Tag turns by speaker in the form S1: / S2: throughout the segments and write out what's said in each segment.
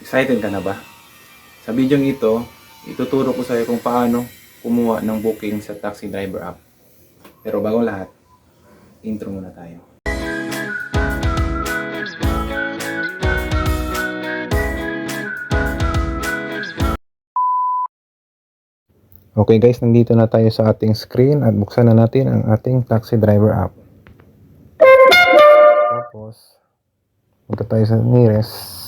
S1: Excited ka na ba? Sa video ito, ituturo ko sa iyo kung paano kumuha ng booking sa taxi driver app. Pero bago lahat, intro muna tayo. Okay guys, nandito na tayo sa ating screen at buksan na natin ang ating taxi driver app. Tapos, punta tayo sa nearest.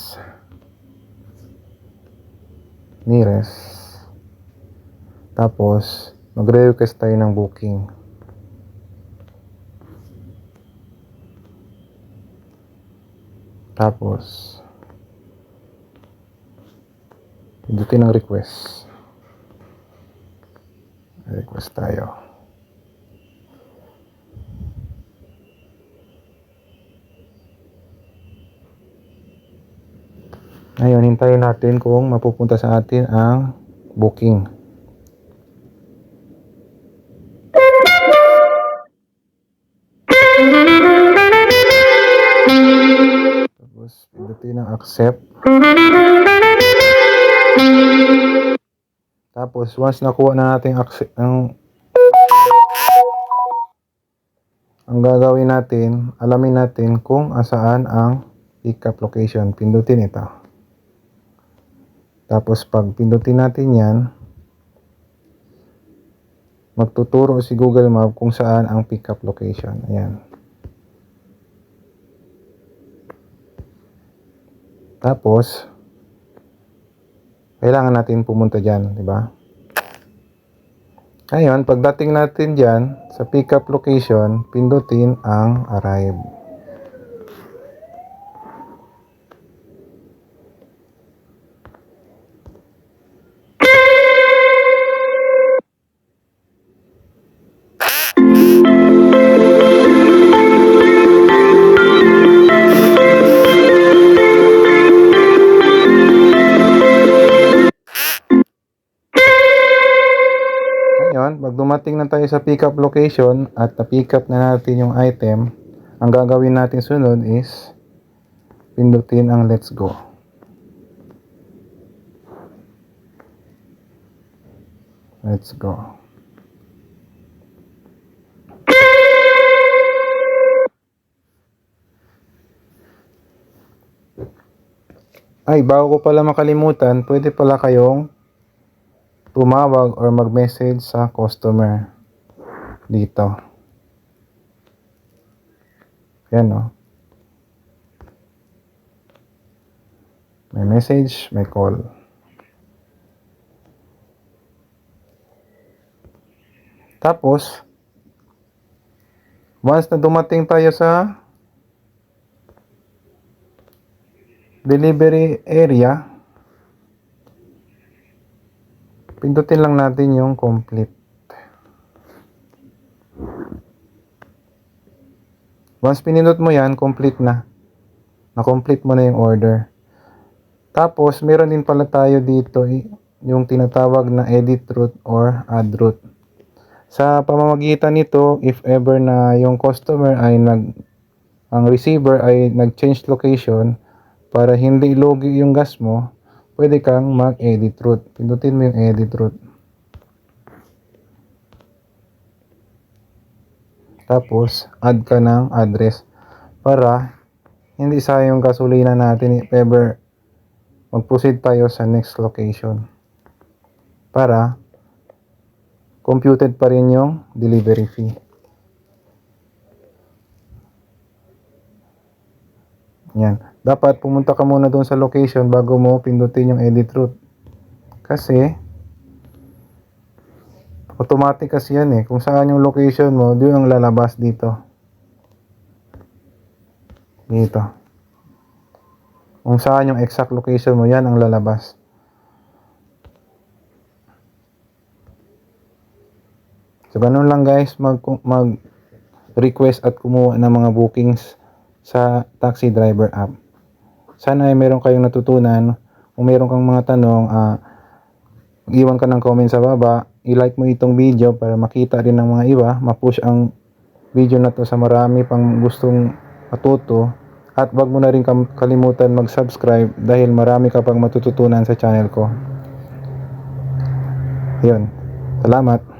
S1: Tapos, magre-request tayo ng booking. Tapos, pindutin ang request. Request tayo. Ngayon, hintayin natin kung mapupunta sa atin ang booking. Tapos, pindutin ang accept. Tapos, once nakuha na natin ang gagawin natin, alamin natin kung asaan ang pickup location. Pindutin ito. Tapos, pag pindutin natin yan, magtuturo si Google Map kung saan ang pickup location. Ayan. Tapos, kailangan natin pumunta dyan, di ba? Ngayon, pagdating natin dyan sa pickup location, pindutin ang arrive. Pag dumating na tayo sa pickup location at na-pick up na natin yung item, ang gagawin natin sunod is pindutin ang let's go. Let's go. Ay, bago ko pala makalimutan, pwede pala kayong tumawag or mag-message sa customer dito. Yan, no? May message, may call. Tapos, once na dumating tayo sa delivery area, pindutin lang natin yung complete. Once pinindot mo yan, complete na. Na-complete mo na yung order. Tapos, meron din pala tayo dito yung tinatawag na edit route or add route. Sa pamamagitan nito, if ever na yung customer ay ang receiver ay nag-change location para hindi lugi yung gas mo, pwede kang mag-edit route. Pindutin mo yung edit route. Tapos, add ka ng address para hindi sayang yung gasolina natin if ever mag-proceed tayo sa next location. Para computed pa rin yung delivery fee. Yan. Dapat pumunta ka muna doon sa location bago mo pindutin yung edit route. Kasi automatic kasi yan eh. Kung saan yung location mo, doon ang lalabas dito. Dito. Kung saan yung exact location mo, yan ang lalabas. So, ganun lang guys, mag-request at kumuha ng mga bookings sa taxi driver app. Sana ay meron kayong natutunan. Kung meron kang mga tanong, iwan ka ng comment sa baba. I-like mo itong video para makita rin ng mga iba. Ma-push ang video na to sa marami pang gustong matuto. At wag mo na rin kalimutan mag-subscribe dahil marami ka pang matututunan sa channel ko. Yun. Salamat.